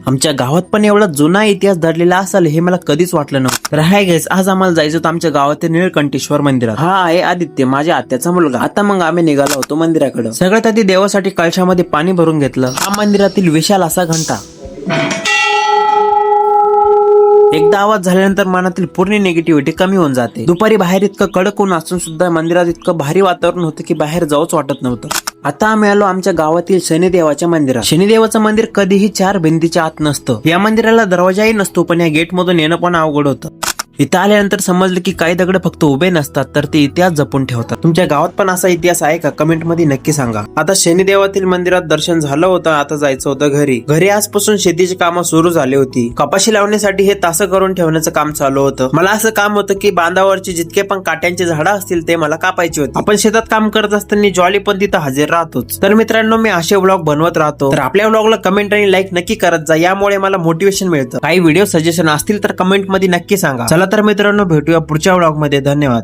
आमच्या गावात पण एवढा जुना इतिहास दडलेला असेल हे मला कधीच वाटलं नव्हतं. तर हाय गाईस, आज आम्हाला जायचं होतं आमच्या गावातील निळकंठेश्वर मंदिरात. हा आहे आदित्य, माझ्या आत्याचा मुलगा. आता मग आम्ही निघालो होतो मंदिराकडे. सगळ्यात आधी देवासाठी कळशामध्ये पाणी भरून घेतलं. हा मंदिरातील विशाल असा घंटा. एकदा आवाज झाल्यानंतर मनातील पूर्ण निगेटिव्हिटी कमी होऊन जाते. दुपारी बाहेर इतकं कडक ऊन असून सुद्धा मंदिरात इतकं भारी वातावरण होतं की बाहेर जाऊच वाटत नव्हतं. आता आम्ही आलो आमच्या गावातील शनिदेवाच्या मंदिरात. शनिदेवाचं मंदिर कधीही 4 भिंतीच्या आत नसतं. या मंदिराला दरवाजाही नसतो, पण या गेट मधून येणं पण अवघड होतं. इथं आल्यानंतर समजलं की काही दगड फक्त उभे नसतात, तर ते इतिहास जपून ठेवतात. तुमच्या गावात पण असा इतिहास आहे का? कमेंट मध्ये नक्की सांगा. आता शनिदेवातील मंदिरात दर्शन झालं होतं. आता जायचं होतं घरी. घरी आजपासून शेतीची कामं सुरू झाली होती. कपाशी लावण्यासाठी हे तासं करून ठेवण्याचं काम चालू होतं. मला असं काम होतं की बांधावरची जितके पण काट्यांची झाडं असतील ते मला कापायची होती. आपण शेतात काम करत असताना जॉली पण तिथं हजर राहतोच. तर मित्रांनो, मी असे व्लॉग बनवत राहतो. तर आपल्या व्लॉगला कमेंट आणि लाईक नक्की करत जा, यामुळे मला मोटिवेशन मिळतं. काही व्हिडिओ सजेशन असतील तर कमेंट मध्ये नक्की सांगा. चला तर मित्रांनो, भेटूया पुढच्या व्लॉग मध्ये. धन्यवाद.